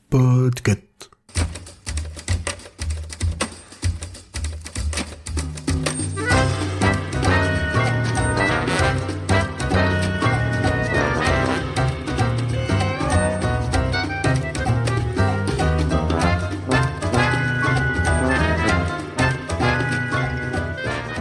Podcast.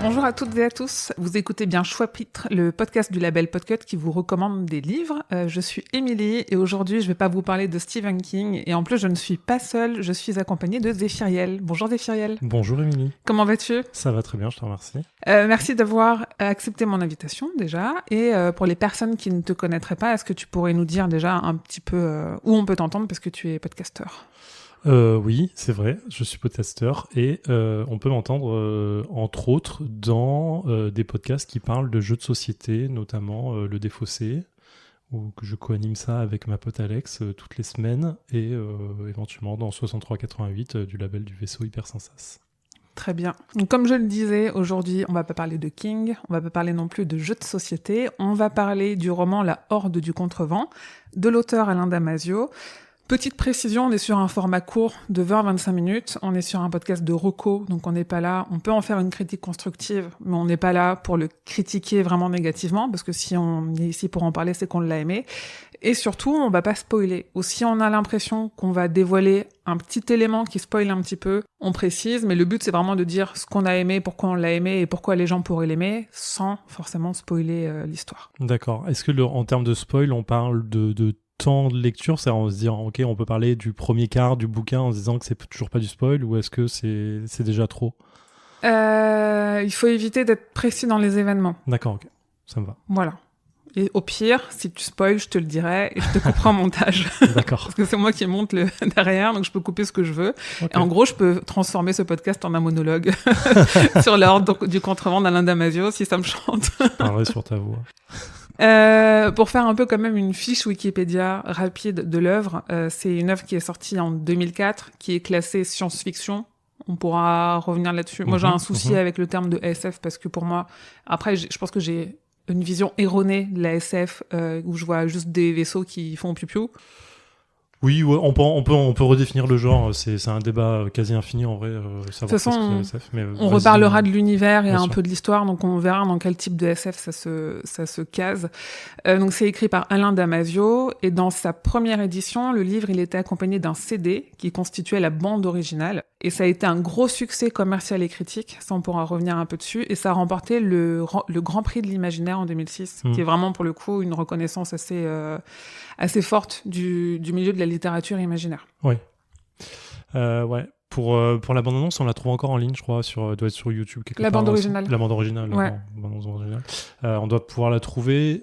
Bonjour à toutes et à tous, vous écoutez bien Choix-Pitre, le podcast du label Podcut qui vous recommande des livres. Je suis Émilie et aujourd'hui je ne vais pas vous parler de Stephen King et en plus je ne suis pas seule, je suis accompagnée de Zéphiriel. Bonjour Zéphiriel. Bonjour Émilie. Comment vas-tu ? Ça va très bien, je te remercie. Merci d'avoir accepté mon invitation déjà et pour les personnes qui ne te connaîtraient pas, est-ce que tu pourrais nous dire déjà un petit peu où on peut t'entendre parce que tu es podcasteur ? Oui, c'est vrai, je suis podcasteur et on peut m'entendre entre autres dans des podcasts qui parlent de jeux de société, notamment Le Défaussé, où que je co-anime ça avec ma pote Alex toutes les semaines et éventuellement dans 6388 du label du Vaisseau Hyper Sensas. Très bien. Donc, comme je le disais, aujourd'hui, on va pas parler de King, on va pas parler non plus de jeux de société, on va parler du roman La Horde du Contrevent, de l'auteur Alain Damasio. Petite précision, on est sur un format court de 20-25 minutes, on est sur un podcast de reco, donc on n'est pas là, on peut en faire une critique constructive, mais on n'est pas là pour le critiquer vraiment négativement, parce que si on est ici pour en parler, c'est qu'on l'a aimé. Et surtout, on va pas spoiler. Ou si on a l'impression qu'on va dévoiler un petit élément qui spoile un petit peu, on précise, mais le but c'est vraiment de dire ce qu'on a aimé, pourquoi on l'a aimé et pourquoi les gens pourraient l'aimer, sans forcément spoiler l'histoire. D'accord. Est-ce que en termes de spoil, on parle de temps de lecture, c'est en se disant ok, on peut parler du premier quart du bouquin en se disant que c'est toujours pas du spoil, ou est-ce que c'est déjà trop ? Il faut éviter d'être précis dans les événements. D'accord, ok, ça me va. Voilà. Et au pire, si tu spoil, je te le dirai et je te couperai en montage. D'accord. Parce que c'est moi qui monte derrière, donc je peux couper ce que je veux. Okay. Et en gros, je peux transformer ce podcast en un monologue sur l'ordre du contrevent d'Alain Damasio, si ça me chante. Je parlerai sur ta voix. Pour faire un peu quand même une fiche Wikipédia rapide de l'œuvre, c'est une œuvre qui est sortie en 2004, qui est classée science-fiction. On pourra revenir là-dessus. Moi, j'ai un souci avec le terme de SF parce que pour moi, après, je pense que j'ai une vision erronée de la SF où je vois juste des vaisseaux qui font piou-piou. Oui, ouais, on peut redéfinir le genre. C'est un débat quasi infini en vrai. De toute façon, SF, mais on reparlera de l'univers et un sûr. peu de l'histoire, donc on verra dans quel type de SF ça se case. Donc c'est écrit par Alain Damasio et dans sa première édition, le livre il était accompagné d'un CD qui constituait la bande originale et ça a été un gros succès commercial et critique. Ça on pourra revenir un peu dessus et ça a remporté le Grand Prix de l'Imaginaire en 2006, qui est vraiment pour le coup une reconnaissance assez forte du milieu de la littérature imaginaire. Oui. Ouais. Pour la bande-annonce, on la trouve encore en ligne, je crois, doit être sur YouTube. La bande originale. La bande originale. Ouais. Bande originale. On doit pouvoir la trouver.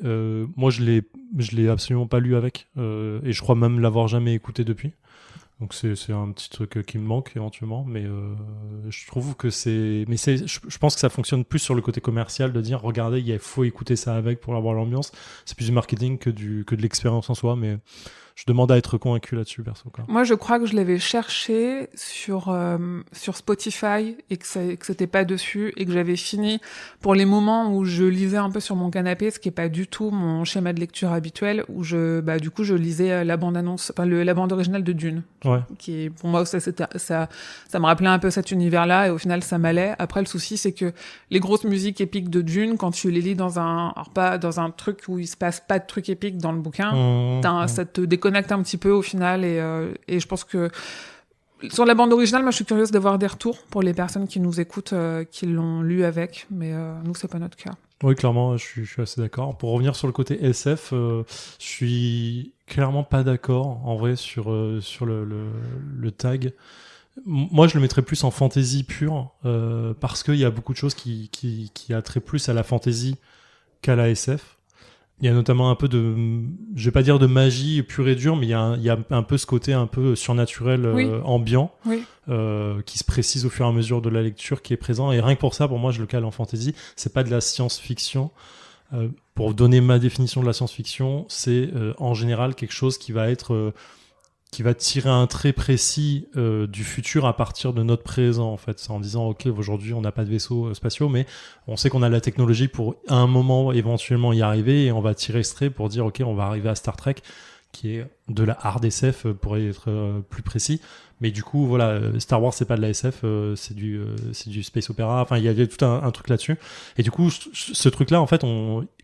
Moi, je l'ai absolument pas lu avec, et je crois même l'avoir jamais écouté depuis. Donc c'est un petit truc qui me manque éventuellement, mais je trouve que je pense que ça fonctionne plus sur le côté commercial de dire regardez, il faut écouter ça avec pour avoir l'ambiance. C'est plus du marketing que de l'expérience en soi, mais je demande à être convaincu là-dessus, perso. Quoi. Moi, je crois que je l'avais cherché sur Spotify et que c'était pas dessus et que j'avais fini pour les moments où je lisais un peu sur mon canapé, ce qui est pas du tout mon schéma de lecture habituel, où du coup, je lisais la bande-annonce, enfin la bande originale de Dune, ouais. Qui est, pour moi, ça me rappelait un peu cet univers-là et au final, ça m'allait. Après, le souci, c'est que les grosses musiques épiques de Dune, quand tu les lis pas dans un truc où il se passe pas de trucs épiques dans le bouquin, ça te déconnecte un petit peu au final et je pense que sur la bande originale, moi je suis curieuse d'avoir des retours pour les personnes qui nous écoutent, qui l'ont lu avec, mais nous c'est pas notre cas. Oui, clairement, je suis assez d'accord. Pour revenir sur le côté SF, je suis clairement pas d'accord en vrai sur le tag. Moi, je le mettrais plus en fantasy pure parce qu'il y a beaucoup de choses qui attraient plus à la fantasy qu'à la SF. Il y a notamment un peu je vais pas dire de magie pure et dure, mais il y a un peu ce côté un peu surnaturel, ambiant, qui se précise au fur et à mesure de la lecture, qui est présent. Et rien que pour ça, pour moi, je le cale en fantasy. C'est pas de la science-fiction. Pour donner ma définition de la science-fiction, c'est en général quelque chose qui va tirer un trait précis du futur à partir de notre présent, en fait. C'est en disant, ok, aujourd'hui, on n'a pas de vaisseaux spatiaux, mais on sait qu'on a la technologie pour, à un moment, éventuellement y arriver, et on va tirer ce trait pour dire, ok, on va arriver à Star Trek, qui est de la hard SF, pour être plus précis. Mais du coup, voilà, Star Wars, c'est pas de la SF, c'est du space opéra. Enfin, il y a tout un truc là-dessus. Et du coup, ce truc-là, en fait,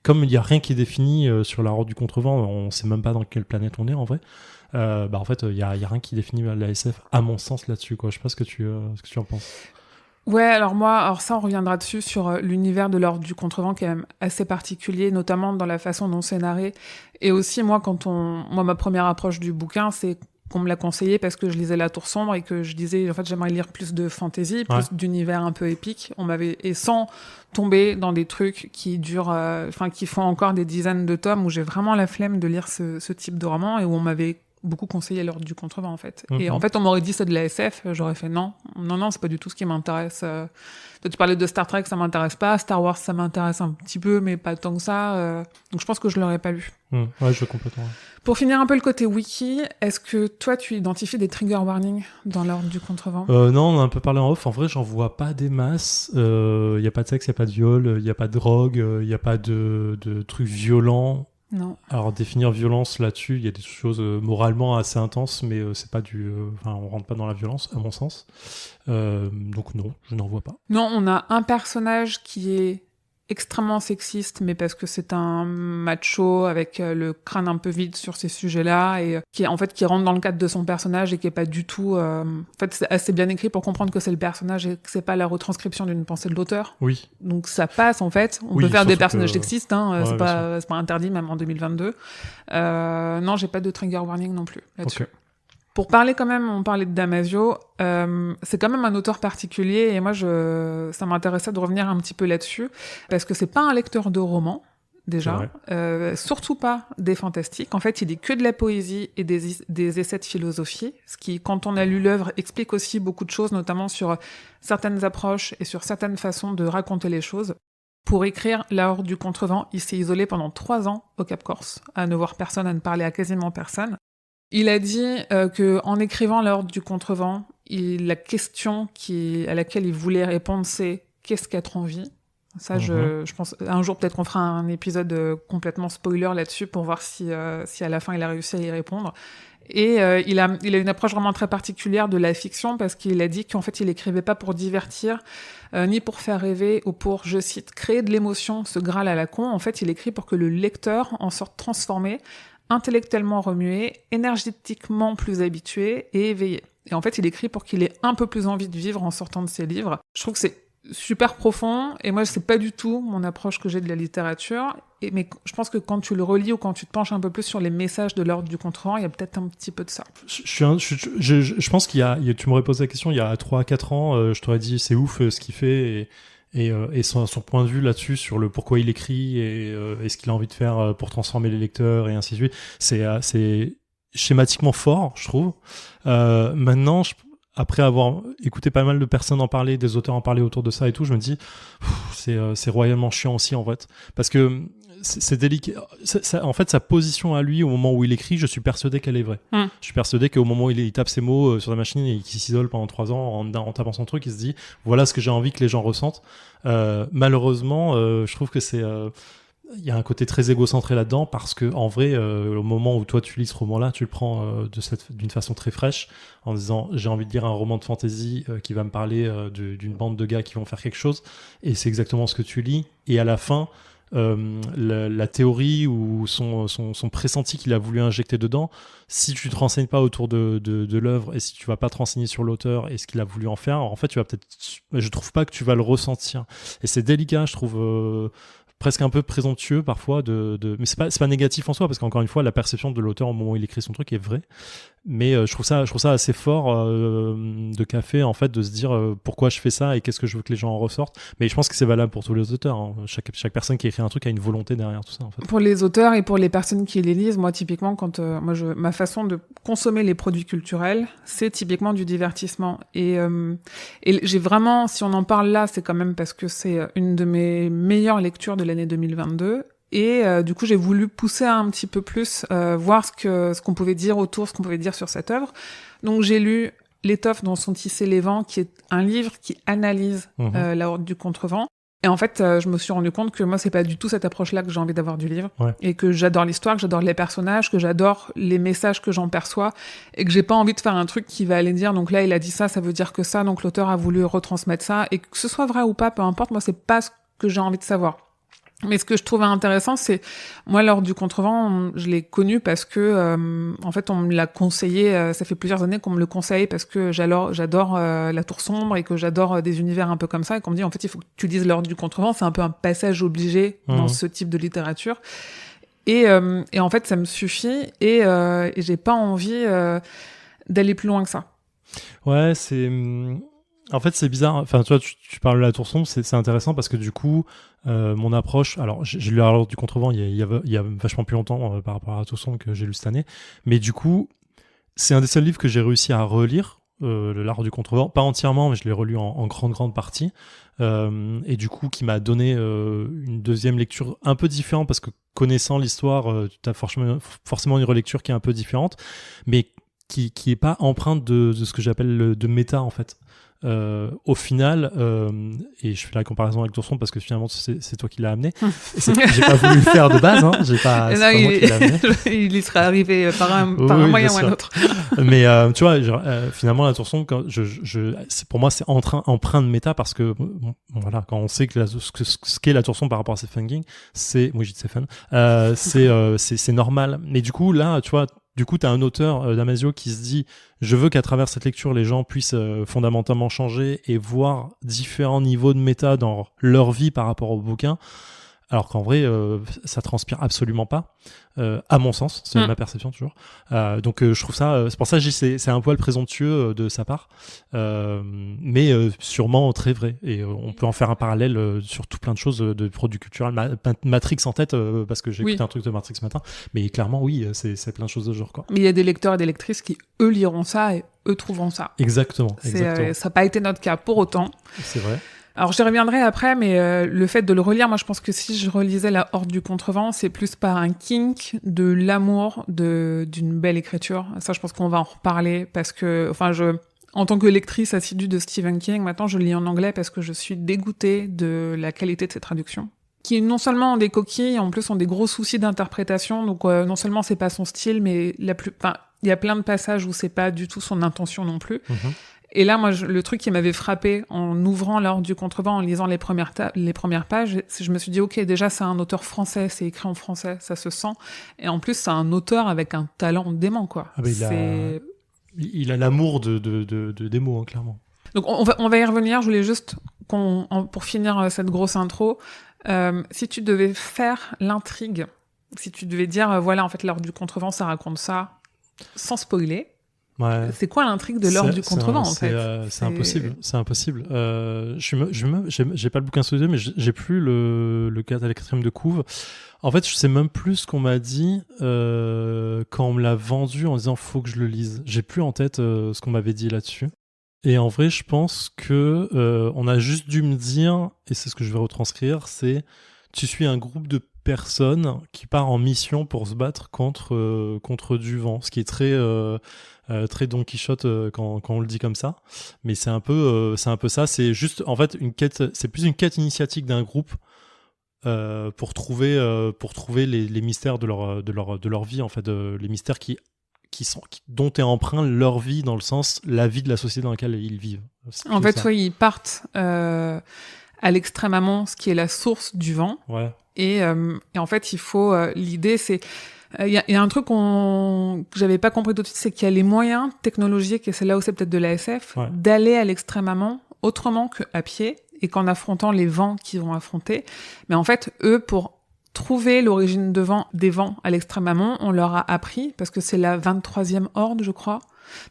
comme il y a rien qui est défini sur la Horde du Contrevent, on sait même pas dans quelle planète on est en vrai. En fait, il y a rien qui définit la SF à mon sens là-dessus, quoi. Je sais pas ce que tu en penses. Ouais, alors ça, on reviendra dessus sur l'univers de l'Ordre du Contrevent, qui est quand même assez particulier, notamment dans la façon dont c'est narré. Et aussi, moi, ma première approche du bouquin, c'est qu'on me l'a conseillé parce que je lisais La Tour Sombre et que je disais, en fait, j'aimerais lire plus de fantasy, plus d'univers un peu épique. Et sans tomber dans des trucs qui durent, qui font encore des dizaines de tomes, où j'ai vraiment la flemme de lire ce type de roman et où on m'avait beaucoup conseillé l'Ordre du Contrevent, en fait. Et en fait, on m'aurait dit c'est de la SF, j'aurais fait non, c'est pas du tout ce qui m'intéresse. Toi, tu parlais de Star Trek, ça m'intéresse pas. Star Wars, ça m'intéresse un petit peu, mais pas tant que ça. Donc je pense que je l'aurais pas lu. Ouais, je veux complètement. Pour finir un peu le côté wiki, est-ce que toi, tu identifies des trigger warnings dans l'Ordre du Contrevent ? Non, on a un peu parlé en off. En vrai, j'en vois pas des masses. Il y a pas de sexe, il y a pas de viol, il y a pas de drogue, il y a pas de trucs violents. Non. Alors définir violence là-dessus, il y a des choses moralement assez intenses, mais c'est pas on rentre pas dans la violence à mon sens. Donc non, je n'en vois pas. Non, on a un personnage qui est extrêmement sexiste, mais parce que c'est un macho avec le crâne un peu vide sur ces sujets-là et qui rentre dans le cadre de son personnage et qui est pas du tout. En fait, c'est assez bien écrit pour comprendre que c'est le personnage et que c'est pas la retranscription d'une pensée de l'auteur. Oui. Donc ça passe en fait. On peut faire des personnages sexistes, c'est pas interdit même en 2022. Non, j'ai pas de trigger warning non plus là-dessus. Okay. Pour parler quand même, on parlait de Damasio, c'est quand même un auteur particulier et moi ça m'intéressait de revenir un petit peu là-dessus parce que c'est pas un lecteur de romans déjà, surtout pas des fantastiques. En fait, il lit que de la poésie et des essais de philosophie, ce qui, quand on a lu l'œuvre, explique aussi beaucoup de choses, notamment sur certaines approches et sur certaines façons de raconter les choses. Pour écrire La Horde du Contrevent, il s'est isolé pendant 3 ans au Cap Corse, à ne voir personne, à ne parler à quasiment personne. Il a dit que en écrivant La Horde du Contrevent, la question à laquelle il voulait répondre, c'est qu'est-ce qu'être en vie ? Ça, je pense un jour peut-être qu'on fera un épisode complètement spoiler là-dessus pour voir si à la fin il a réussi à y répondre. Et il a une approche vraiment très particulière de la fiction parce qu'il a dit qu'en fait il écrivait pas pour divertir ni pour faire rêver ou pour, je cite, créer de l'émotion, ce Graal à la con. En fait, il écrit pour que le lecteur en sorte transformé, intellectuellement remué, énergétiquement plus habitué et éveillé. Et en fait, il écrit pour qu'il ait un peu plus envie de vivre en sortant de ses livres. Je trouve que c'est super profond, et moi, c'est pas du tout mon approche que j'ai de la littérature. Mais je pense que quand tu le relis ou quand tu te penches un peu plus sur les messages de l'Ordre du Contrevent, il y a peut-être un petit peu de ça. Je pense tu m'aurais posé la question il y a 3-4 ans, je t'aurais dit c'est ouf ce qu'il fait, et son point de vue là-dessus sur le pourquoi il écrit et ce qu'il a envie de faire pour transformer les lecteurs et ainsi de suite, c'est schématiquement fort, je trouve. Maintenant, après avoir écouté pas mal de personnes en parler, des auteurs en parler autour de ça et tout, je me dis c'est royalement chiant aussi en fait, parce que c'est délicat. En fait, sa position à lui au moment où il écrit, je suis persuadé qu'elle est vraie. Je suis persuadé qu'au moment où il tape ses mots sur la machine et qu'il s'isole pendant 3 ans en tapant son truc, il se dit voilà ce que j'ai envie que les gens ressentent. Malheureusement, je trouve que il y a un côté très égocentré là-dedans parce que en vrai, au moment où toi tu lis ce roman-là, tu le prends d'une façon très fraîche en disant j'ai envie de lire un roman de fantasy qui va me parler d'une bande de gars qui vont faire quelque chose, et c'est exactement ce que tu lis. Et à la fin, la théorie ou son pressenti qu'il a voulu injecter dedans, si tu te renseignes pas autour de l'œuvre et si tu vas pas te renseigner sur l'auteur et ce qu'il a voulu en faire, en fait je trouve pas que tu vas le ressentir, et c'est délicat, je trouve. Presque un peu présomptueux parfois mais c'est pas négatif en soi, parce qu'encore une fois la perception de l'auteur au moment où il écrit son truc est vraie, mais je trouve ça assez fort de café en fait, de se dire pourquoi je fais ça et qu'est-ce que je veux que les gens en ressortent. Mais je pense que c'est valable pour tous les auteurs, hein. Chaque personne qui écrit un truc a une volonté derrière tout ça en fait. Pour les auteurs et pour les personnes qui les lisent, moi typiquement quand ma façon de consommer les produits culturels, c'est typiquement du divertissement, et j'ai vraiment, si on en parle là, c'est quand même parce que c'est une de mes meilleures lectures de l'année 2022. Et du coup, j'ai voulu pousser un petit peu plus, voir ce qu'on pouvait dire autour, ce qu'on pouvait dire sur cette œuvre. Donc, j'ai lu L'étoffe dont sont tissés les vents, qui est un livre qui analyse La Horde du Contrevent. Et en fait, je me suis rendu compte que moi, c'est pas du tout cette approche-là que j'ai envie d'avoir du livre. Ouais. Et que j'adore l'histoire, que j'adore les personnages, que j'adore les messages que j'en perçois. Et que j'ai pas envie de faire un truc qui va aller dire, donc là, il a dit ça, ça veut dire que ça, donc l'auteur a voulu retransmettre ça. Et que ce soit vrai ou pas, peu importe, moi, c'est pas ce que j'ai envie de savoir. Mais ce que je trouvais intéressant, c'est, moi, l'Ordre du Contrevent, je l'ai connu parce que, en fait, on me l'a conseillé, ça fait plusieurs années qu'on me le conseille parce que j'adore la Tour Sombre et que j'adore des univers un peu comme ça, et qu'on me dit, en fait, il faut que tu lises l'Ordre du Contrevent, c'est un peu un passage obligé dans ce type de littérature. Et en fait, ça me suffit, et j'ai pas envie d'aller plus loin que ça. Ouais, en fait, c'est bizarre. Enfin, tu vois, tu parles de la Tour Sombre, c'est intéressant parce que du coup, mon approche. Alors, j'ai lu l'Ordre du Contrevent il y a vachement plus longtemps par rapport à la Tour Sombre que j'ai lu cette année. Mais du coup, c'est un des seuls livres que j'ai réussi à relire, l'Ordre du Contrevent. Pas entièrement, mais je l'ai relu en grande partie. Et du coup, qui m'a donné une deuxième lecture un peu différente parce que connaissant l'histoire, tu as forcément une relecture qui est un peu différente, mais qui est pas empreinte de ce que j'appelle de méta, en fait. Au final, et je fais la comparaison avec Tour Sombre parce que finalement c'est toi qui l'as amené. J'ai pas voulu le faire de base, hein. C'est pas moi qui l'ai amené. Il y serait arrivé par un moyen ou un autre. Mais tu vois, finalement la Tour Sombre, pour moi c'est empreint de méta parce que voilà, quand on sait que ce qu'est la Tour Sombre par rapport à Stephen King, c'est normal. Mais du coup là, tu vois. Du coup, tu as un auteur, Damasio, qui se dit « Je veux qu'à travers cette lecture, les gens puissent fondamentalement changer et voir différents niveaux de méta dans leur vie par rapport au bouquin. » Alors qu'en vrai, ça transpire absolument pas, à mon sens, c'est ma perception toujours. Donc je trouve ça, c'est pour ça que je dis c'est un poil présomptueux de sa part, mais sûrement très vrai. Et on peut en faire un parallèle sur tout plein de choses de produits culturels. Matrix en tête, parce que j'ai écouté un truc de Matrix ce matin, mais clairement oui, c'est plein de choses de ce genre, quoi. Mais il y a des lecteurs et des lectrices qui, eux, liront ça et eux trouveront ça. Exactement. Ça n'a pas été notre cas pour autant. C'est vrai. Alors, j'y reviendrai après, mais le fait de le relire, moi, je pense que si je relisais La Horde du Contrevent, c'est plus par un kink de l'amour d'une belle écriture. Ça, je pense qu'on va en reparler parce que, enfin, en tant que lectrice assidue de Stephen King, maintenant, je le lis en anglais parce que je suis dégoûtée de la qualité de ses traductions, qui non seulement ont des coquilles, en plus ont des gros soucis d'interprétation. Donc, non seulement c'est pas son style, mais il y a plein de passages où c'est pas du tout son intention non plus. Et là, moi, le truc qui m'avait frappé en ouvrant l'Ordre du Contrevent, en lisant les premières pages, je me suis dit, ok, déjà, c'est un auteur français, c'est écrit en français, ça se sent. Et en plus, c'est un auteur avec un talent dément, quoi. Ah bah, il a l'amour des mots, hein, clairement. Donc, on va y revenir. Je voulais juste, pour finir cette grosse intro, si tu devais faire l'intrigue, si tu devais dire, voilà, en fait, l'Ordre du Contrevent, ça raconte ça, sans spoiler. Ouais. C'est quoi l'intrigue de l'Ordre du Contrevent, en fait? C'est impossible. C'est impossible. J'ai pas le bouquin sous les yeux, mais j'ai plus le 4e de couve. En fait, je sais même plus ce qu'on m'a dit quand on me l'a vendu en disant faut que je le lise. J'ai plus en tête ce qu'on m'avait dit là-dessus. Et en vrai, je pense que on a juste dû me dire, et c'est ce que je vais retranscrire, c'est tu suis un groupe de personnes qui part en mission pour se battre contre du vent, ce qui est très Don Quichotte quand on le dit comme ça, mais c'est un peu ça. C'est juste en fait une quête, c'est plus une quête initiatique d'un groupe pour trouver les mystères de leur vie, en fait, les mystères dont est empreint leur vie, dans le sens la vie de la société dans laquelle ils vivent. En fait, ils partent à l'extrême amont, ce qui est la source du vent. Ouais. Et en fait, il faut l'idée, c'est il y a un truc que j'avais pas compris tout de suite, c'est qu'il y a les moyens technologiques, et c'est là où c'est peut-être de la SF, d'aller à l'extrême amont autrement qu'à pied et qu'en affrontant les vents qu'ils vont affronter. Mais en fait, eux, pour trouver l'origine des vents à l'extrême amont, on leur a appris, parce que c'est la 23e horde, je crois.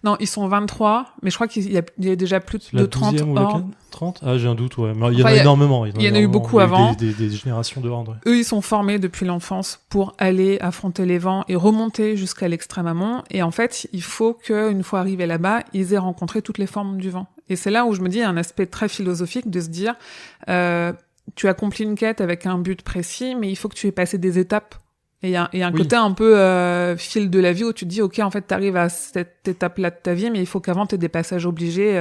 Non, ils sont 23, mais je crois qu'il y a déjà plus de 30 hordes. 30 ? Ah, j'ai un doute, ouais. Mais il y en a énormément. Il y en a eu beaucoup avant. Des générations de hordes, ouais. Eux, ils sont formés depuis l'enfance pour aller affronter les vents et remonter jusqu'à l'extrême amont. Et en fait, il faut qu'une fois arrivés là-bas, ils aient rencontré toutes les formes du vent. Et c'est là où je me dis, il y a un aspect très philosophique de se dire, tu accomplis une quête avec un but précis, mais il faut que tu aies passé des étapes. Et il y a un côté un peu fil de la vie où tu te dis, ok, en fait, t'arrives à cette étape-là de ta vie, mais il faut qu'avant t'aies des passages obligés.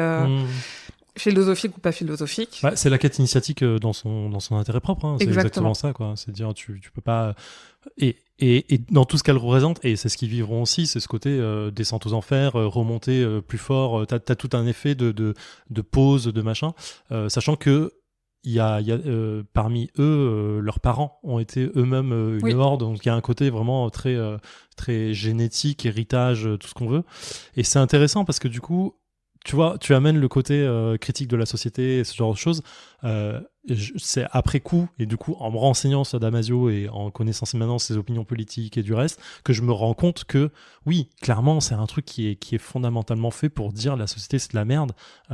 philosophique ou pas philosophique. Bah, c'est la quête initiatique dans son intérêt propre. Hein. C'est Exactement. exactement ça, quoi. C'est dire, tu peux pas. Et dans tout ce qu'elle représente, et c'est ce qu'ils vivront aussi, c'est ce côté descente aux enfers, remonter plus fort. T'as tout un effet de pause, de machin, sachant que il y a parmi eux, leurs parents ont été eux-mêmes une horde, donc il y a un côté vraiment très très génétique, héritage, tout ce qu'on veut. Et c'est intéressant parce que du coup, tu vois, tu amènes le côté critique de la société et ce genre de choses. C'est après coup, et du coup, en me renseignant sur Damasio et en connaissant maintenant ses opinions politiques et du reste, que je me rends compte que, oui, clairement, c'est un truc qui est fondamentalement fait pour dire la société, c'est de la merde,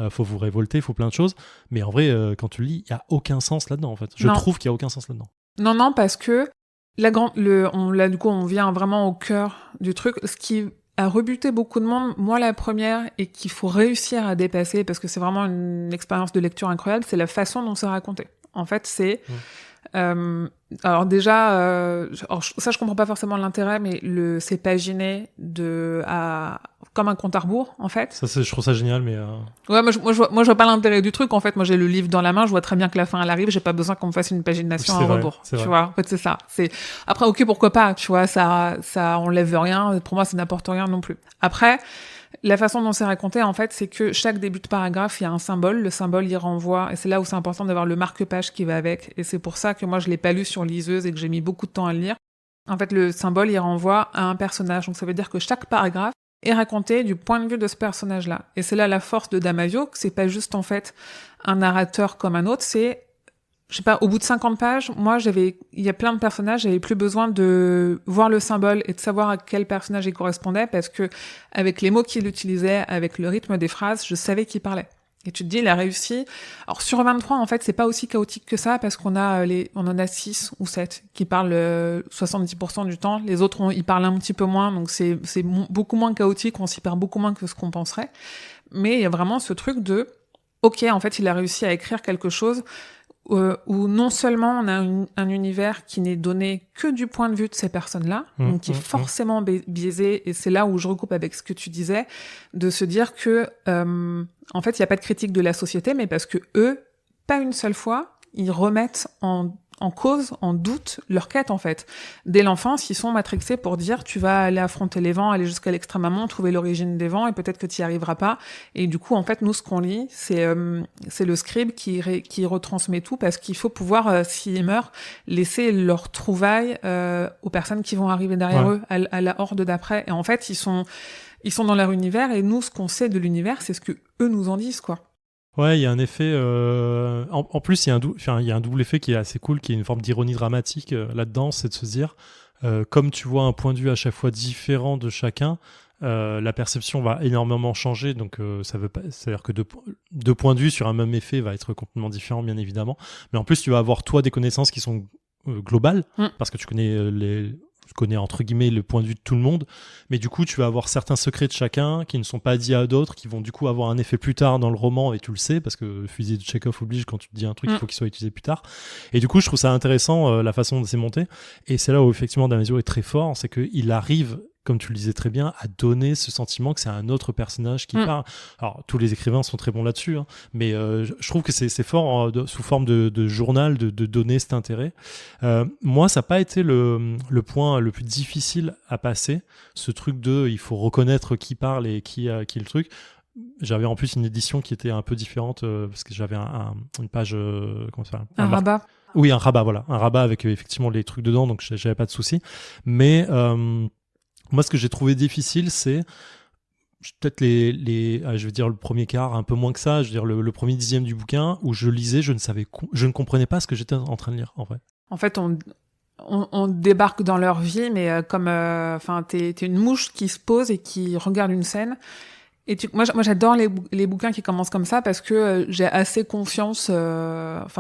faut vous révolter, faut plein de choses. Mais en vrai, quand tu le lis, il n'y a aucun sens là-dedans, en fait. Je trouve qu'il n'y a aucun sens là-dedans. Non, parce que du coup, on vient vraiment au cœur du truc. Ce qui a rebuté beaucoup de monde, moi la première, et qu'il faut réussir à dépasser, parce que c'est vraiment une expérience de lecture incroyable, c'est la façon dont c'est raconté. En fait, c'est... alors déjà, ça je comprends pas forcément l'intérêt, mais c'est paginé comme un compte à rebours, en fait. Ça, je trouve ça génial, mais... Ouais, moi je vois pas l'intérêt du truc, en fait. Moi j'ai le livre dans la main, je vois très bien que la fin elle arrive, j'ai pas besoin qu'on me fasse une pagination à rebours. Tu vois, en fait c'est ça. Après, ok, pourquoi pas, tu vois, ça enlève rien, pour moi ça n'apporte rien non plus. Après, la façon dont c'est raconté, en fait, c'est que chaque début de paragraphe, il y a un symbole. Le symbole, il renvoie, et c'est là où c'est important d'avoir le marque-page qui va avec. Et c'est pour ça que moi, je l'ai pas lu sur liseuse et que j'ai mis beaucoup de temps à le lire. En fait, le symbole, il renvoie à un personnage. Donc ça veut dire que chaque paragraphe est raconté du point de vue de ce personnage-là. Et c'est là la force de Damasio, que c'est pas juste, en fait, un narrateur comme un autre, c'est... Je sais pas, au bout de 50 pages, il y a plein de personnages, j'avais plus besoin de voir le symbole et de savoir à quel personnage il correspondait, parce que avec les mots qu'il utilisait, avec le rythme des phrases, je savais qui parlait. Et tu te dis, il a réussi. Alors, sur 23, en fait, c'est pas aussi chaotique que ça, parce qu'on en a 6 ou 7 qui parlent 70% du temps. Les autres, ils parlent un petit peu moins, donc c'est beaucoup moins chaotique, on s'y perd beaucoup moins que ce qu'on penserait. Mais il y a vraiment ce truc de, ok, en fait, il a réussi à écrire quelque chose où non seulement on a un univers qui n'est donné que du point de vue de ces personnes-là, donc qui est forcément biaisé, et c'est là où je recoupe avec ce que tu disais, de se dire que, en fait, il n'y a pas de critique de la société, mais parce que eux, pas une seule fois, ils remettent en cause, en doute, leur quête, en fait. Dès l'enfance, ils sont matrixés pour dire, tu vas aller affronter les vents, aller jusqu'à l'extrême amont, trouver l'origine des vents, et peut-être que tu y arriveras pas. Et du coup, en fait, nous, ce qu'on lit, c'est le scribe qui retransmet tout, parce qu'il faut pouvoir, s'ils meurent, laisser leur trouvaille aux personnes qui vont arriver derrière eux, à la horde d'après. Et en fait, ils sont dans leur univers, et nous, ce qu'on sait de l'univers, c'est ce que eux nous en disent, quoi. Ouais, il y a un effet. En plus, il y a un double effet qui est assez cool, qui est une forme d'ironie dramatique là-dedans, c'est de se dire, comme tu vois un point de vue à chaque fois différent de chacun, la perception va énormément changer. Donc, c'est-à-dire que deux points de vue sur un même effet va être complètement différent, bien évidemment. Mais en plus, tu vas avoir toi des connaissances qui sont globales, parce que tu connais entre guillemets le point de vue de tout le monde, mais du coup tu vas avoir certains secrets de chacun qui ne sont pas dits à d'autres, qui vont du coup avoir un effet plus tard dans le roman, et tu le sais parce que le fusil de Chekhov oblige, quand tu te dis un truc il faut qu'il soit utilisé plus tard. Et du coup je trouve ça intéressant la façon dont c'est monté, et c'est là où effectivement Damasio est très fort, c'est qu'il arrive, comme tu le disais très bien, à donner ce sentiment que c'est un autre personnage qui parle. Alors, tous les écrivains sont très bons là-dessus, hein, mais je trouve que c'est fort sous forme de journal, de donner cet intérêt. Moi, ça n'a pas été le point le plus difficile à passer, ce truc de il faut reconnaître qui parle et qui est le truc. J'avais en plus une édition qui était un peu différente, parce que j'avais une page... comment ça s'appelle ? Un rabat. Oui, un rabat, voilà. Un rabat avec effectivement les trucs dedans, donc j'avais pas de souci. Mais... moi, ce que j'ai trouvé difficile, c'est peut-être je veux dire le premier quart, un peu moins que ça, je veux dire le premier dixième du bouquin, où je lisais, je ne comprenais pas ce que j'étais en train de lire, en vrai. En fait, on débarque dans leur vie, mais t'es une mouche qui se pose et qui regarde une scène. Et moi j'adore les bouquins qui commencent comme ça, parce que j'ai assez confiance,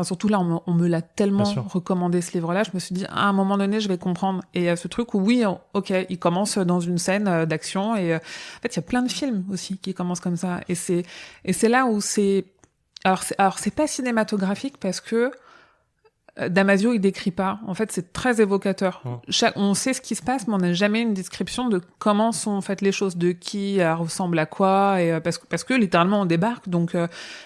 surtout là on me l'a tellement recommandé, ce livre-là, je me suis dit à un moment donné je vais comprendre. Et ce truc où oui, ok, il commence dans une scène d'action, et en fait il y a plein de films aussi qui commencent comme ça, et c'est là où c'est alors c'est pas cinématographique, parce que Damasio, il décrit pas. En fait, c'est très évocateur. On sait ce qui se passe, mais on n'a jamais une description de comment sont faites les choses, de qui ressemble à quoi, et parce que littéralement on débarque. Donc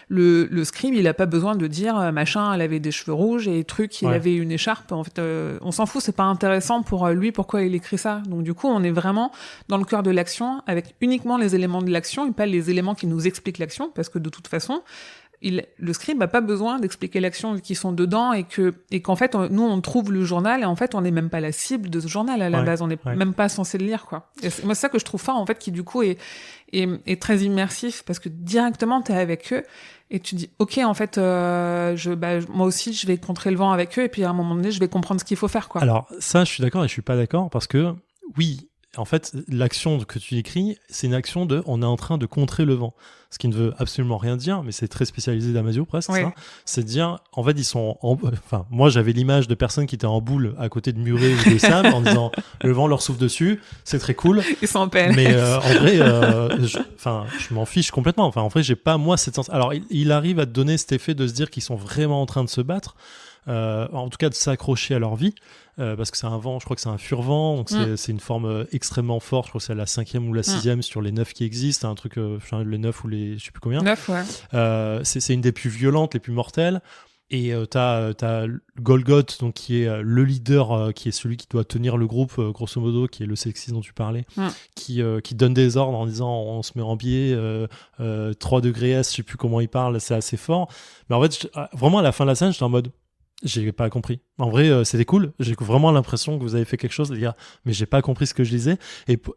le scribe, il a pas besoin de dire machin, elle avait des cheveux rouges et truc, il avait une écharpe. En fait, on s'en fout, c'est pas intéressant pour lui pourquoi il écrit ça. Donc du coup, on est vraiment dans le cœur de l'action avec uniquement les éléments de l'action et pas les éléments qui nous expliquent l'action, parce que de toute façon, le scribe n'a pas besoin d'expliquer l'action vu qu'ils sont dedans et qu'en fait, nous, on trouve le journal et en fait, on n'est même pas la cible de ce journal à la base. On n'est même pas censé le lire, quoi. Et moi, c'est ça que je trouve fort, en fait, qui du coup est très immersif parce que directement, t'es avec eux et tu dis, OK, en fait, moi aussi, je vais contrer le vent avec eux et puis à un moment donné, je vais comprendre ce qu'il faut faire, quoi. Alors, ça, je suis d'accord et je suis pas d'accord parce que, oui, en fait, l'action que tu décris, c'est une action on est en train de contrer le vent. Ce qui ne veut absolument rien dire, mais c'est très spécialisé Damasio presque, ça. C'est de dire, en fait, moi, j'avais l'image de personnes qui étaient en boule à côté de murets ou de sable en disant, le vent leur souffle dessus, c'est très cool. Ils sont en peine. Mais en vrai, je m'en fiche complètement. Enfin, en vrai, j'ai pas, moi, cette sensation. Alors, il arrive à te donner cet effet de se dire qu'ils sont vraiment en train de se battre. En tout cas de s'accrocher à leur vie, parce que c'est un vent, je crois que c'est un furvent, donc c'est une forme extrêmement forte, je crois que c'est la 5e ou la 6e sur les 9 qui existent, un truc, les 9 ou les, je sais plus combien. 9, ouais. C'est une des plus violentes, les plus mortelles, et t'as Golgoth, donc qui est le leader, qui est celui qui doit tenir le groupe, grosso modo, qui est le sexiste dont tu parlais, qui donne des ordres en disant on se met en biais, 3 degrés S, je sais plus comment il parle, c'est assez fort, mais en fait, vraiment à la fin de la scène, j'étais en mode j'ai pas compris. En vrai, c'était cool. J'ai vraiment l'impression que vous avez fait quelque chose, les gars, mais j'ai pas compris ce que je lisais.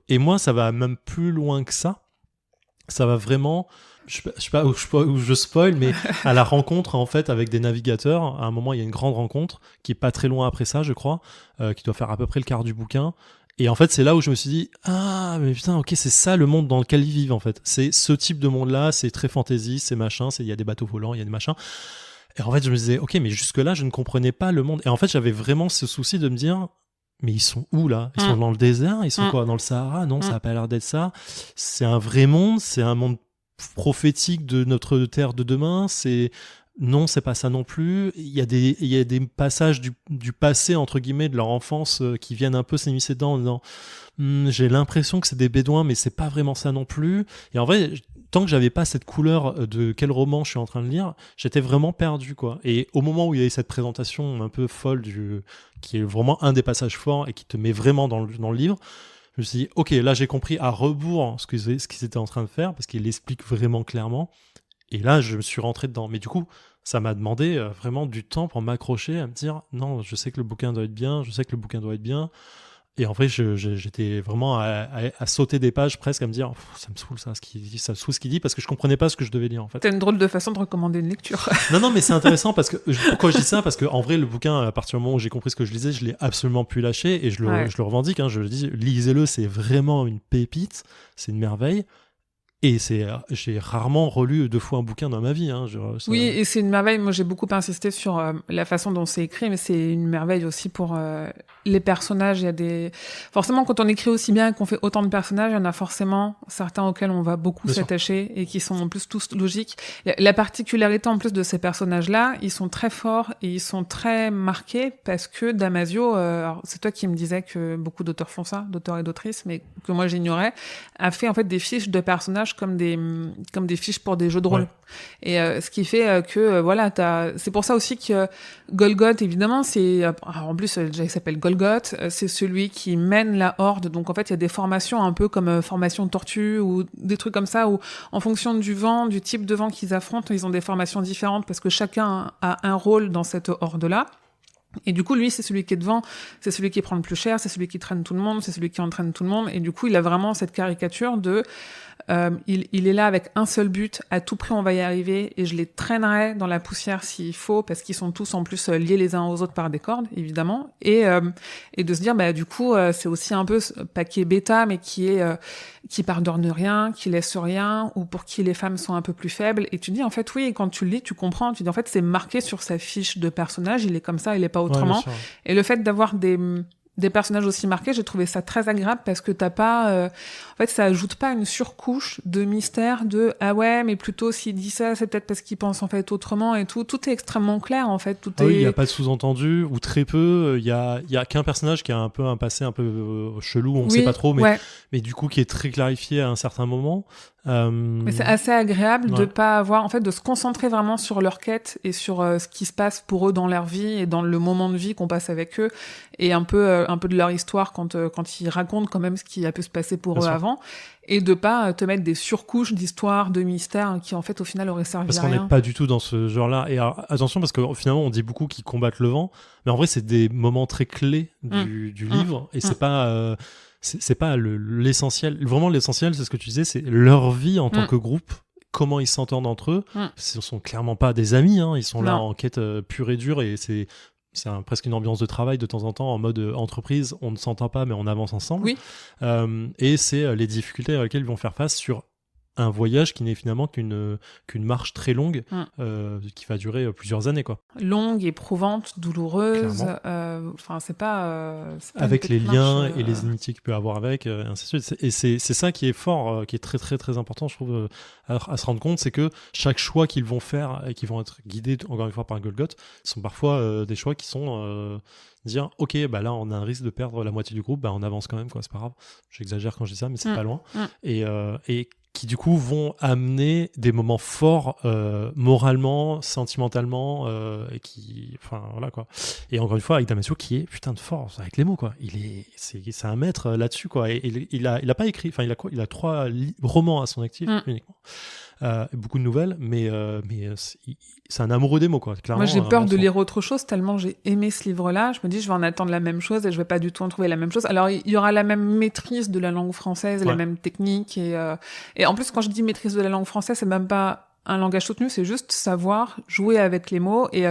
Et moi, ça va même plus loin que ça. Ça va vraiment, je sais pas où je spoil, mais à la rencontre, en fait, avec des navigateurs. À un moment, il y a une grande rencontre qui est pas très loin après ça, je crois, qui doit faire à peu près le quart du bouquin. Et en fait, c'est là où je me suis dit, ah, mais putain, ok, c'est ça le monde dans lequel ils vivent, en fait. C'est ce type de monde-là, c'est très fantasy, c'est machin, il y a des bateaux volants, il y a des machins. Et en fait, je me disais, ok, mais jusque-là, je ne comprenais pas le monde. Et en fait, j'avais vraiment ce souci de me dire, mais ils sont où, là ? Ils sont dans le désert ? Ils sont quoi ? Dans le Sahara ? Non, ça n'a pas l'air d'être ça. C'est un vrai monde, c'est un monde prophétique de notre terre de demain. Non, c'est pas ça non plus. Il y a des passages du passé, entre guillemets, de leur enfance qui viennent un peu s'immiscer dedans en disant, j'ai l'impression que c'est des bédouins, mais c'est pas vraiment ça non plus. Et en vrai, tant que j'avais pas cette couleur de quel roman je suis en train de lire, j'étais vraiment perdu, quoi. Et au moment où il y a eu cette présentation un peu folle qui est vraiment un des passages forts et qui te met vraiment dans le livre, je me suis dit, ok, là j'ai compris à rebours ce qu'ils étaient en train de faire, parce qu'il l'explique vraiment clairement. Et là, je me suis rentré dedans. Mais du coup, ça m'a demandé vraiment du temps pour m'accrocher, à me dire, non, je sais que le bouquin doit être bien, Et en vrai, j'étais vraiment à sauter des pages presque, à me dire, ça me saoule ça, ce qu'il dit, ça me saoule ce qu'il dit, parce que je comprenais pas ce que je devais lire, en fait. C'est une drôle de façon de recommander une lecture. Non, mais c'est intéressant parce que, pourquoi je dis ça? Parce que, en vrai, le bouquin, à partir du moment où j'ai compris ce que je lisais, je l'ai absolument pu lâcher, et je le revendique, hein, je le dis, lisez-le, c'est vraiment une pépite, c'est une merveille. Et j'ai rarement relu 2 fois un bouquin dans ma vie. Hein, Oui, et c'est une merveille. Moi, j'ai beaucoup insisté sur la façon dont c'est écrit, mais c'est une merveille aussi pour les personnages. Il y a forcément, quand on écrit aussi bien et qu'on fait autant de personnages, il y en a forcément certains auxquels on va beaucoup s'attacher et qui sont en plus tous logiques. La particularité en plus de ces personnages-là, ils sont très forts et ils sont très marqués parce que Damasio, alors c'est toi qui me disais que beaucoup d'auteurs font ça, d'auteurs et d'autrices, mais que moi j'ignorais, a fait en fait des fiches de personnages comme des fiches pour des jeux de rôle. Ouais. Et ce qui fait que voilà, c'est pour ça aussi que Golgoth, évidemment, en plus déjà il s'appelle Golgoth, c'est celui qui mène la horde. Donc en fait il y a des formations un peu comme formation tortue ou des trucs comme ça où en fonction du vent, du type de vent qu'ils affrontent, ils ont des formations différentes parce que chacun a un rôle dans cette horde là. Et du coup, lui, c'est celui qui est devant, c'est celui qui prend le plus cher, c'est celui qui traîne tout le monde, c'est celui qui entraîne tout le monde. Et du coup, il a vraiment cette caricature de... il est là avec un seul but, à tout prix on va y arriver, et je les traînerai dans la poussière s'il faut, parce qu'ils sont tous en plus liés les uns aux autres par des cordes, évidemment. Et de se dire, bah du coup, c'est aussi un peu, pas qui est bêta, mais qui pardonne rien, qui laisse rien, ou pour qui les femmes sont un peu plus faibles. Et tu dis, en fait, oui, quand tu le lis, tu comprends. Tu dis, en fait, c'est marqué sur sa fiche de personnage, il est comme ça, il est pas autrement. Ouais, et le fait d'avoir des personnages aussi marqués, j'ai trouvé ça très agréable parce que t'as pas... en fait, ça ajoute pas une surcouche de mystère de « Ah ouais, mais plutôt s'il dit ça, c'est peut-être parce qu'il pense en fait autrement et tout. » Tout est extrêmement clair, en fait. Tout est... Oui, il n'y a pas de sous-entendu, ou très peu. Il y a qu'un personnage qui a un peu un passé un peu chelou, on ne sait pas trop, mais du coup qui est très clarifié à un certain moment. Mais c'est assez agréable de pas avoir, en fait, de se concentrer vraiment sur leur quête et sur ce qui se passe pour eux dans leur vie et dans le moment de vie qu'on passe avec eux et un peu de leur histoire quand ils racontent quand même ce qui a pu se passer pour eux avant, et de pas te mettre des surcouches d'histoires, de mystères qui en fait au final auraient servi à rien. Parce qu'on n'est pas du tout dans ce genre-là. Et alors, attention, parce que finalement on dit beaucoup qu'ils combattent le vent, mais en vrai c'est des moments très clés du livre et c'est pas c'est pas l'essentiel. Vraiment l'essentiel, c'est ce que tu disais, c'est leur vie en tant que groupe. Comment ils s'entendent entre eux. Ce sont clairement pas des amis, hein. Ils sont là en quête pure et dure, et c'est presque une ambiance de travail de temps en temps, en mode entreprise, on ne s'entend pas mais on avance ensemble. Et c'est les difficultés à laquelle ils vont faire face sur un voyage qui n'est finalement qu'une marche très longue, qui va durer plusieurs années, quoi. Longue, éprouvante, douloureuse. Enfin, c'est pas avec les liens et les amitiés qu'il peut avoir avec, et ainsi de suite. Et c'est ça qui est fort, qui est très très très important, je trouve, à se rendre compte, c'est que chaque choix qu'ils vont faire et qui vont être guidés encore une fois par Golgoth sont parfois des choix qui sont dire ok, bah là on a un risque de perdre la moitié du groupe, bah on avance quand même, quoi, c'est pas grave. J'exagère quand je dis ça, mais c'est pas loin. Et qui du coup vont amener des moments forts moralement, sentimentalement, et qui, enfin voilà, quoi. Et encore une fois avec Damasio qui est putain de fort avec les mots, quoi. C'est un maître là-dessus, quoi. Et il a pas écrit, enfin il a 3 romans à son actif uniquement. Beaucoup de nouvelles, mais c'est un amoureux des mots, quoi. Clairement, moi, j'ai peur de lire autre chose tellement j'ai aimé ce livre-là. Je me dis, je vais en attendre la même chose et je vais pas du tout en trouver la même chose. Alors, il y aura la même maîtrise de la langue française, la même technique, et en plus, quand je dis maîtrise de la langue française, c'est même pas un langage soutenu, c'est juste savoir jouer avec les mots. Et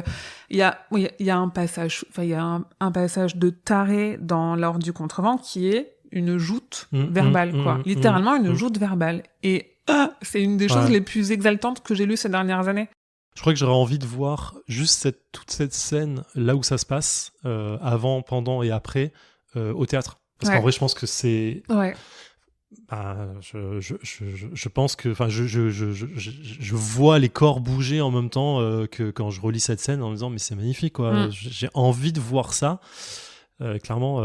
il y a un passage, enfin, il y a un passage de taré dans l'Ordre du Contrevent qui est une joute verbale, quoi. Littéralement, une joute verbale. Et c'est une des choses les plus exaltantes que j'ai lues ces dernières années. Je crois que j'aurais envie de voir juste toute cette scène là où ça se passe, avant, pendant et après, au théâtre. Parce qu'en vrai, je pense que c'est... je pense que... Enfin, je vois les corps bouger en même temps que quand je relis cette scène en me disant « Mais c'est magnifique, quoi. J'ai envie de voir ça. » Clairement,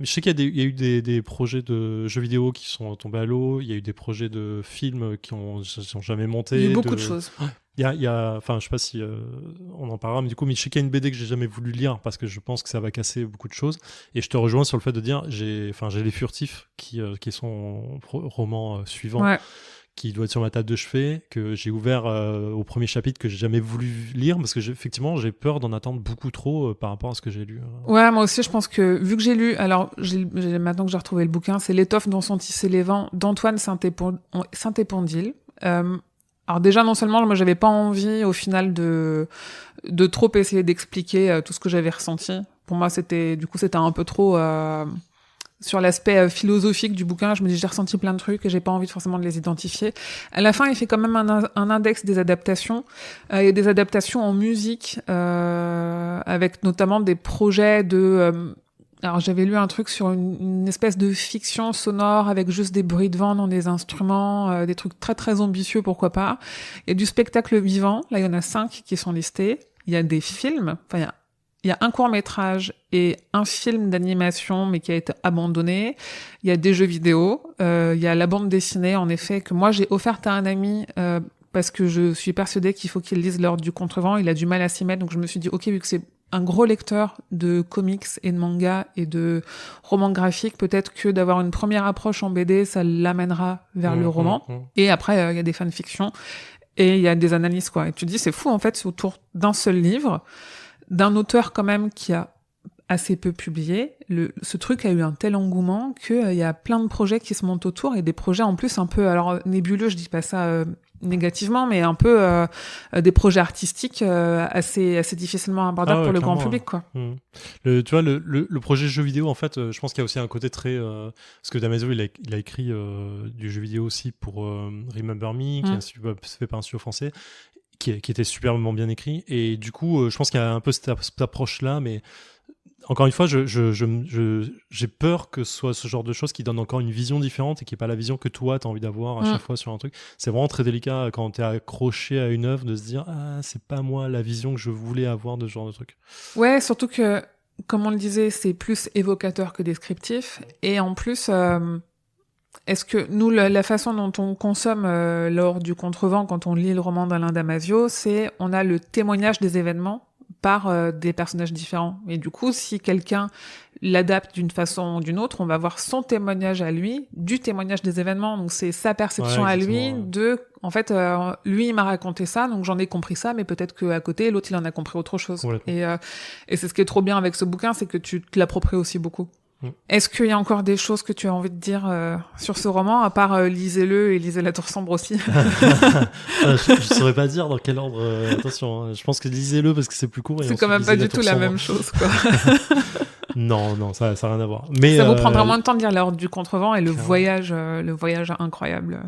je sais qu'il y a eu des projets de jeux vidéo qui sont tombés à l'eau, il y a eu des projets de films qui sont jamais montés. Il y a eu beaucoup de choses. Il y a, enfin, je sais pas si on en parlera, mais du coup, je sais qu'il y a une BD que j'ai jamais voulu lire parce que je pense que ça va casser beaucoup de choses. Et je te rejoins sur le fait de dire, j'ai Les Furtifs qui est son roman suivant. Qui doit être sur ma table de chevet, que j'ai ouvert au premier chapitre, que j'ai jamais voulu lire, parce que effectivement j'ai peur d'en attendre beaucoup trop par rapport à ce que j'ai lu. Ouais, moi aussi je pense que, vu que j'ai lu, alors maintenant que j'ai retrouvé le bouquin, c'est L'étoffe dont sont tissés les vents d'Antoine Saint-Épondil. Alors déjà, non seulement moi j'avais pas envie au final de trop essayer d'expliquer tout ce que j'avais ressenti. Pour moi c'était un peu trop... sur l'aspect philosophique du bouquin, je me dis j'ai ressenti plein de trucs et j'ai pas envie forcément de les identifier. À la fin, il fait quand même un index des adaptations. Il y a des adaptations en musique, avec notamment des projets de... alors j'avais lu un truc sur une espèce de fiction sonore avec juste des bruits de vent dans des instruments, des trucs très très ambitieux, pourquoi pas. Il y a du spectacle vivant, là il y en a 5 qui sont listés. Il y a des films, enfin il y a un court-métrage et un film d'animation, mais qui a été abandonné. Il y a des jeux vidéo. Il y a la bande dessinée, en effet, que moi, j'ai offerte à un ami parce que je suis persuadée qu'il faut qu'il lise L'Ordre du Contrevent. Il a du mal à s'y mettre, donc je me suis dit, OK, vu que c'est un gros lecteur de comics et de mangas et de romans graphiques, peut-être que d'avoir une première approche en BD, ça l'amènera vers le roman. Et après, il y a des fanfictions et il y a des analyses, quoi. Et tu te dis, c'est fou, en fait, c'est autour d'un seul livre, d'un auteur quand même qui a assez peu publié. Ce truc a eu un tel engouement qu'il y a plein de projets qui se montent autour, et des projets en plus un peu, alors nébuleux, je dis pas ça négativement, mais un peu des projets artistiques assez difficilement abordables pour le grand public, quoi. Tu vois, le projet jeu vidéo, en fait, je pense qu'il y a aussi un côté très... parce que Damasio, il a écrit du jeu vidéo aussi pour Remember Me, qui est fait par un studio français, qui était superbement bien écrit, et du coup je pense qu'il y a un peu cette approche là, mais encore une fois, j'ai peur que ce soit ce genre de choses qui donne encore une vision différente et qui n'est pas la vision que toi, tu as envie d'avoir à chaque fois sur un truc. C'est vraiment très délicat quand tu es accroché à une œuvre de se dire « Ah, c'est pas moi la vision que je voulais avoir de ce genre de truc. » Ouais, surtout que, comme on le disait, c'est plus évocateur que descriptif. Et en plus, est-ce que nous, la façon dont on consomme lors du Contrevent, quand on lit le roman d'Alain Damasio, c'est on a le témoignage des événements par des personnages différents. Et du coup, si quelqu'un l'adapte d'une façon ou d'une autre, on va voir son témoignage à lui, du témoignage des événements. Donc c'est sa perception à lui de, en fait, lui il m'a raconté ça, donc j'en ai compris ça, mais peut-être qu'à côté, l'autre il en a compris autre chose. Et c'est ce qui est trop bien avec ce bouquin, c'est que tu te l'appropries aussi beaucoup. Est-ce qu'il y a encore des choses que tu as envie de dire sur ce roman, à part lisez-le et lisez La Tour Sombre aussi? Je saurais pas dire dans quel ordre. Attention, hein, je pense que lisez-le parce que c'est plus court. C'est quand même pas du tout la même chose, quoi. Non, ça n'a rien à voir. Mais ça vous prendra moins de temps de lire L'Ordre du Contrevent et le voyage incroyable.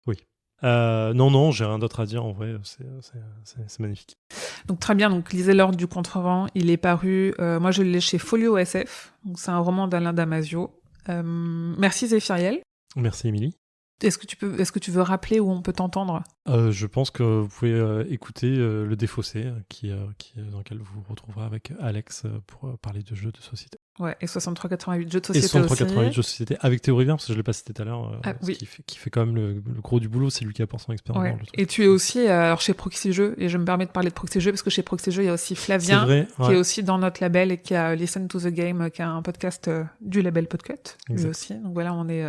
Oui. Non, j'ai rien d'autre à dire en vrai. C'est magnifique. Donc très bien, donc lisez L'Ordre du Contrevent. Il est paru, moi je l'ai chez Folio SF. Donc c'est un roman d'Alain Damasio. Merci Zéphiriel. Merci Émilie. Est-ce que tu veux rappeler où on peut t'entendre? Je pense que vous pouvez écouter Le Défaussé, dans lequel vous vous retrouverez avec Alex pour parler de jeux de société. Ouais, et 6388 jeux de société. Et 6388 jeux de société avec Théo Rivière, parce que je l'ai pas cité tout à l'heure. Oui. Qui fait quand même le gros du boulot, c'est lui qui apporte son expérience. Ouais. Et tu es aussi alors chez Proxy Jeux, et je me permets de parler de Proxy Jeux parce que chez Proxy Jeux, il y a aussi Flavien, qui est aussi dans notre label et qui a Listen to the Game, qui a un podcast du label Podcut, lui aussi. Donc voilà, on est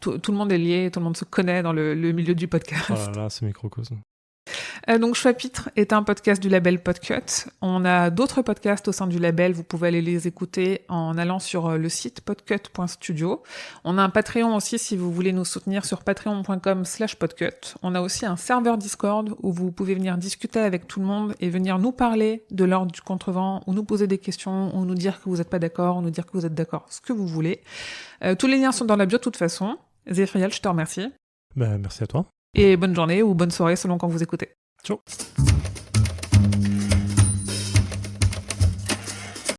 tout le monde est lié, tout le monde se connaît dans le milieu du podcast. Oh là là, c'est microcosme. Donc Choix-Pitre est un podcast du label Podcut. On a d'autres podcasts au sein du label, vous pouvez aller les écouter en allant sur le site podcut.studio. On a un Patreon aussi si vous voulez nous soutenir sur patreon.com/podcut. On a aussi un serveur Discord où vous pouvez venir discuter avec tout le monde et venir nous parler de L'Ordre du Contrevent, ou nous poser des questions, ou nous dire que vous n'êtes pas d'accord, ou nous dire que vous êtes d'accord, ce que vous voulez. Tous les liens sont dans la bio de toute façon. Zéphiriel, je te remercie. Merci à toi. Et bonne journée ou bonne soirée selon quand vous écoutez. Ciao.